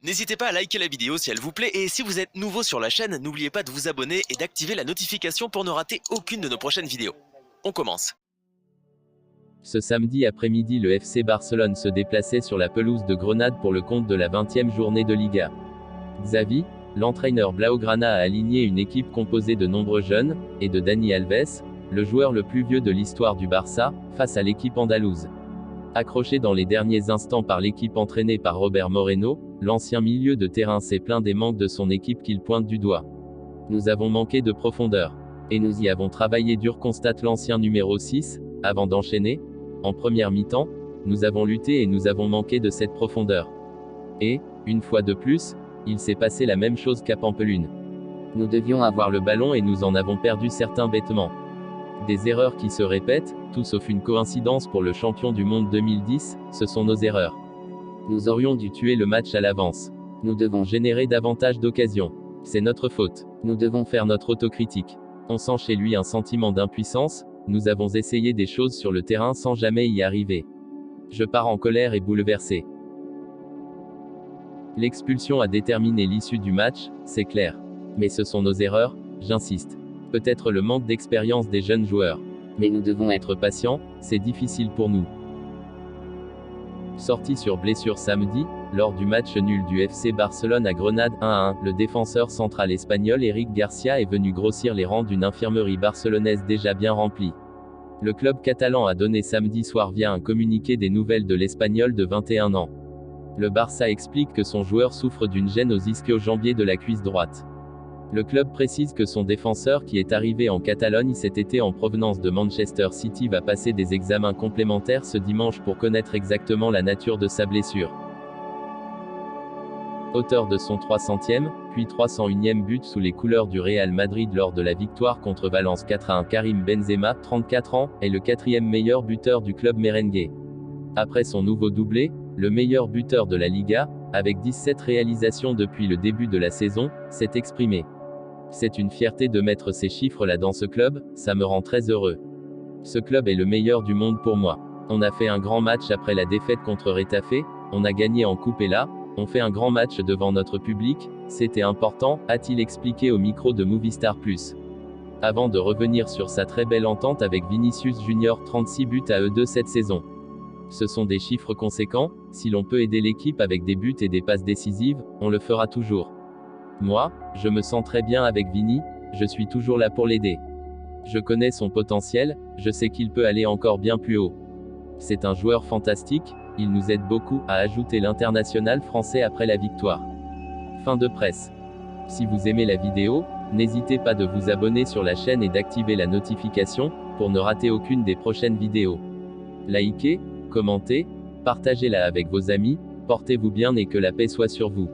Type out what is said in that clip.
N'hésitez pas à liker la vidéo si elle vous plaît et si vous êtes nouveau sur la chaîne, n'oubliez pas de vous abonner et d'activer la notification pour ne rater aucune de nos prochaines vidéos. On commence. Ce samedi après-midi, le FC Barcelone se déplaçait sur la pelouse de Grenade pour le compte de la 20e journée de Liga. Xavi, l'entraîneur blaugrana, a aligné une équipe composée de nombreux jeunes, et de Dani Alves, le joueur le plus vieux de l'histoire du Barça, face à l'équipe andalouse. Accroché dans les derniers instants par l'équipe entraînée par Robert Moreno, l'ancien milieu de terrain s'est plaint des manques de son équipe qu'il pointe du doigt. Nous avons manqué de profondeur. Et nous y avons travaillé dur, constate l'ancien numéro 6, avant d'enchaîner. En première mi-temps, nous avons lutté et nous avons manqué de cette profondeur. Et, une fois de plus, il s'est passé la même chose qu'à Pampelune. Nous devions avoir le ballon et nous en avons perdu certains bêtement. Des erreurs qui se répètent, tout sauf une coïncidence pour le champion du monde 2010, ce sont nos erreurs. Nous aurions dû tuer le match à l'avance. Nous devons générer davantage d'occasions. C'est notre faute. Nous devons faire notre autocritique. On sent chez lui un sentiment d'impuissance. Nous avons essayé des choses sur le terrain sans jamais y arriver. Je pars en colère et bouleversé. L'expulsion a déterminé l'issue du match, c'est clair. Mais ce sont nos erreurs, j'insiste. Peut-être le manque d'expérience des jeunes joueurs. Mais nous devons être patients, c'est difficile pour nous. Sorti sur blessure samedi, lors du match nul du FC Barcelone à Grenade 1-1, le défenseur central espagnol Eric Garcia est venu grossir les rangs d'une infirmerie barcelonaise déjà bien remplie. Le club catalan a donné samedi soir via un communiqué des nouvelles de l'Espagnol de 21 ans. Le Barça explique que son joueur souffre d'une gêne aux ischio-jambiers de la cuisse droite. Le club précise que son défenseur, qui est arrivé en Catalogne cet été en provenance de Manchester City, va passer des examens complémentaires ce dimanche pour connaître exactement la nature de sa blessure. Auteur de son 300e, puis 301e but sous les couleurs du Real Madrid lors de la victoire contre Valence 4-1, Karim Benzema, 34 ans, est le 4e meilleur buteur du club merengue. Après son nouveau doublé, le meilleur buteur de la Liga, avec 17 réalisations depuis le début de la saison, s'est exprimé. C'est une fierté de mettre ces chiffres-là dans ce club, ça me rend très heureux. Ce club est le meilleur du monde pour moi. On a fait un grand match après la défaite contre Retafe, on a gagné en coupe et là, on fait un grand match devant notre public, c'était important, a-t-il expliqué au micro de Movistar Plus. Avant de revenir sur sa très belle entente avec Vinicius Junior, 36 buts à eux2 cette saison. Ce sont des chiffres conséquents, si l'on peut aider l'équipe avec des buts et des passes décisives, on le fera toujours. Moi, je me sens très bien avec Vini, je suis toujours là pour l'aider. Je connais son potentiel, je sais qu'il peut aller encore bien plus haut. C'est un joueur fantastique, il nous aide beaucoup, a ajouté l'international français après la victoire. Fin de presse. Si vous aimez la vidéo, n'hésitez pas de vous abonner sur la chaîne et d'activer la notification, pour ne rater aucune des prochaines vidéos. Likez, commentez, partagez-la avec vos amis, portez-vous bien et que la paix soit sur vous.